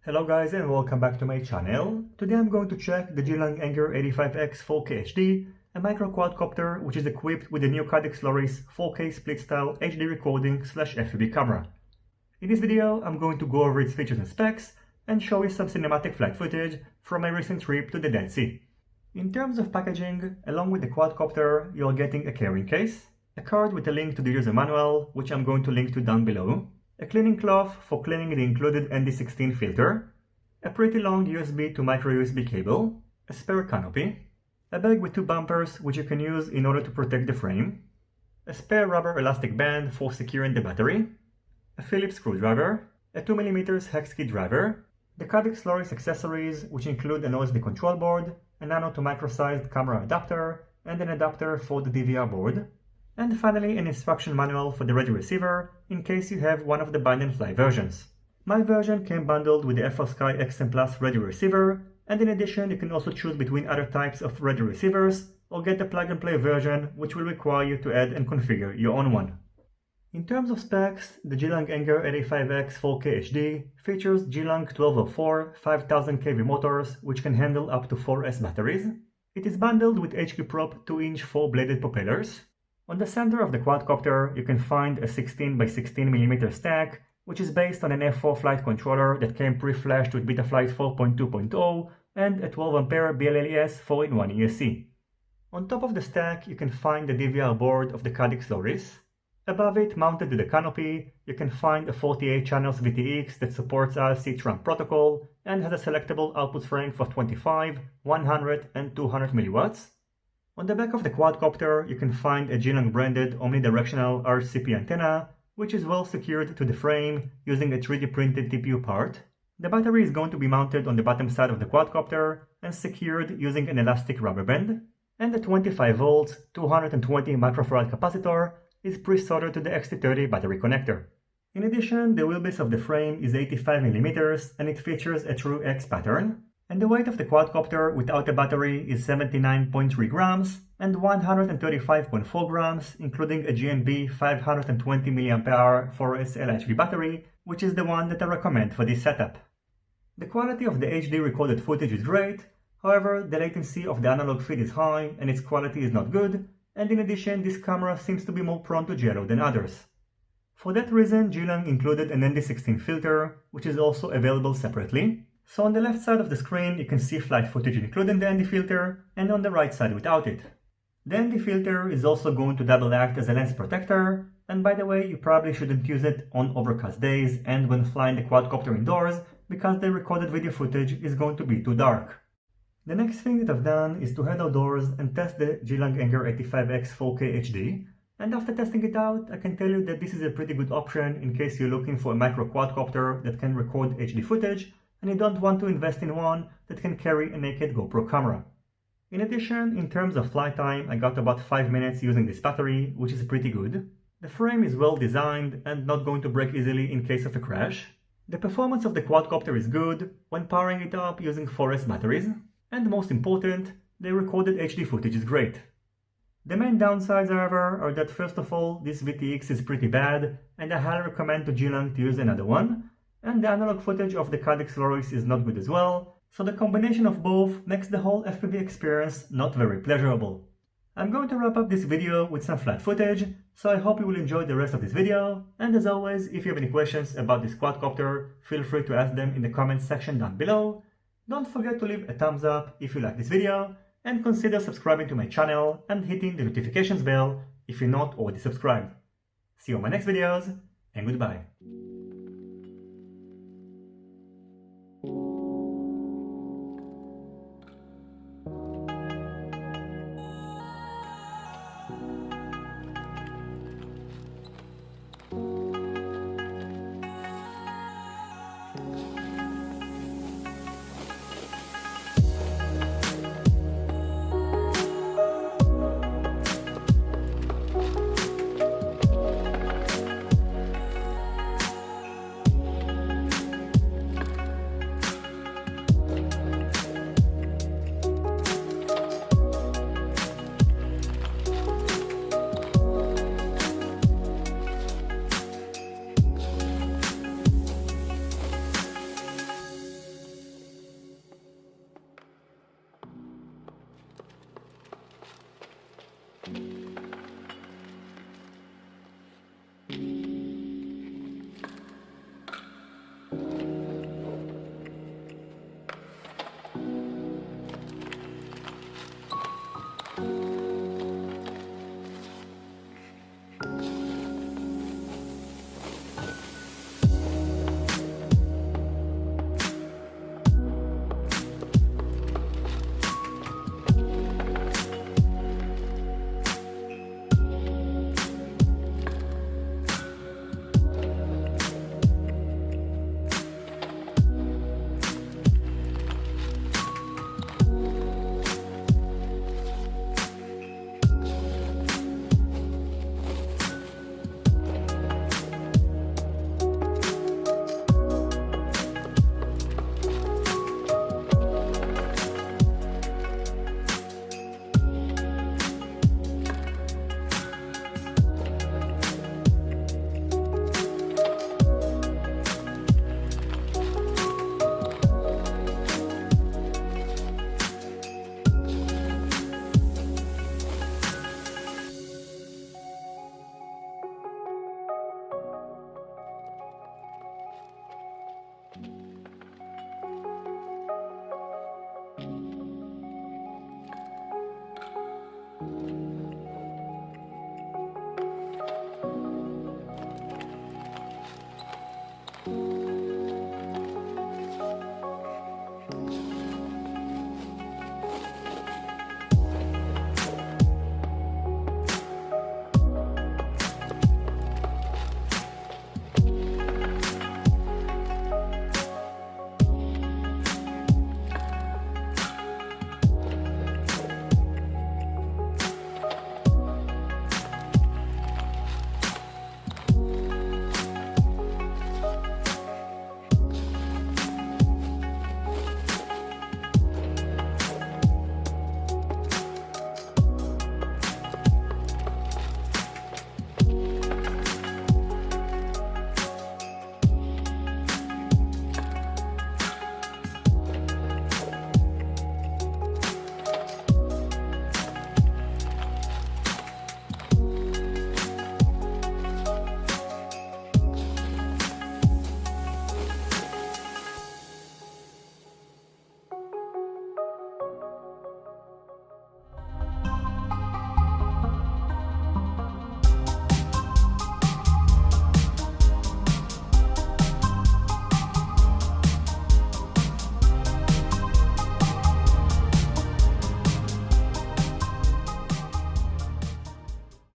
Hello guys and welcome back to my channel. Today I'm going to check the Geelang Anger 85X 4K HD, a micro quadcopter which is equipped with the new Caddx Loris 4K split style HD recording / FPV camera. In this video I'm going to go over its features and specs and show you some cinematic flight footage from my recent trip to the Dead Sea. In terms of packaging, along with the quadcopter you're getting a carrying case, a card with a link to the user manual which I'm going to link to down below, a cleaning cloth for cleaning the included ND16 filter, a pretty long USB to micro USB cable, a spare canopy, a bag with 2 bumpers which you can use in order to protect the frame, a spare rubber elastic band for securing the battery, a Phillips screwdriver, a 2mm hex key driver, the Caddx Loris accessories which include an OSD control board, a nano to micro sized camera adapter, and an adapter for the DVR board, and finally an instruction manual for the radio receiver in case you have one of the bind and fly versions. My version came bundled with the Frsky XM Plus radio receiver, and in addition you can also choose between other types of radio receivers or get the plug and play version which will require you to add and configure your own one. In terms of specs, the Geelang Anger 85X 4K HD features Geelang 1204 5000 kV motors which can handle up to 4S batteries. It is bundled with HQ Prop 2-inch 4-bladed propellers. On the center of the quadcopter you can find a 16x16mm stack which is based on an F4 flight controller that came pre-flashed with Betaflight 4.2.0 and a 12A BLLES 4-in-1 ESC. On top of the stack you can find the DVR board of the Caddx Loris. Above it, mounted to the canopy, you can find a 48 channels VTX that supports RC trunk protocol and has a selectable output strength of 25, 100 and 200 mW. On the back of the quadcopter you can find a Geelang branded omnidirectional RCP antenna which is well secured to the frame using a 3D printed TPU part. The battery is going to be mounted on the bottom side of the quadcopter and secured using an elastic rubber band, and the 25V 220 microfarad capacitor is pre-soldered to the XT30 battery connector. In addition, the wheelbase of the frame is 85mm and it features a true X pattern, and the weight of the quadcopter without a battery is 79.3 grams and 135.4 grams, including a GMB 520 mAh 4S LHV battery, which is the one that I recommend for this setup. The quality of the HD recorded footage is great, however the latency of the analog feed is high and its quality is not good, and in addition this camera seems to be more prone to jello than others. For that reason Geelang included an ND16 filter, which is also available separately. So on the left side of the screen you can see flight footage including the ND filter, and on the right side without it. The ND filter is also going to double act as a lens protector, and by the way you probably shouldn't use it on overcast days and when flying the quadcopter indoors because the recorded video footage is going to be too dark. The next thing that I've done is to head outdoors and test the Geelang Anger 85X 4K HD, and after testing it out I can tell you that this is a pretty good option in case you're looking for a micro quadcopter that can record HD footage and you don't want to invest in one that can carry a naked GoPro camera. In addition, in terms of flight time, I got about 5 minutes using this battery, which is pretty good. The frame is well designed and not going to break easily in case of a crash. The performance of the quadcopter is good when powering it up using 4S batteries, and most important, the recorded HD footage is great. The main downsides, however, are that first of all, this VTX is pretty bad and I highly recommend to Geelang to use another one, and the analog footage of the Caddx Loris is not good as well, so the combination of both makes the whole FPV experience not very pleasurable. I'm going to wrap up this video with some flight footage, so I hope you will enjoy the rest of this video, and as always, if you have any questions about this quadcopter, feel free to ask them in the comments section down below. Don't forget to leave a thumbs up if you like this video, and consider subscribing to my channel and hitting the notifications bell if you're not already subscribed. See you on my next videos, and goodbye. you.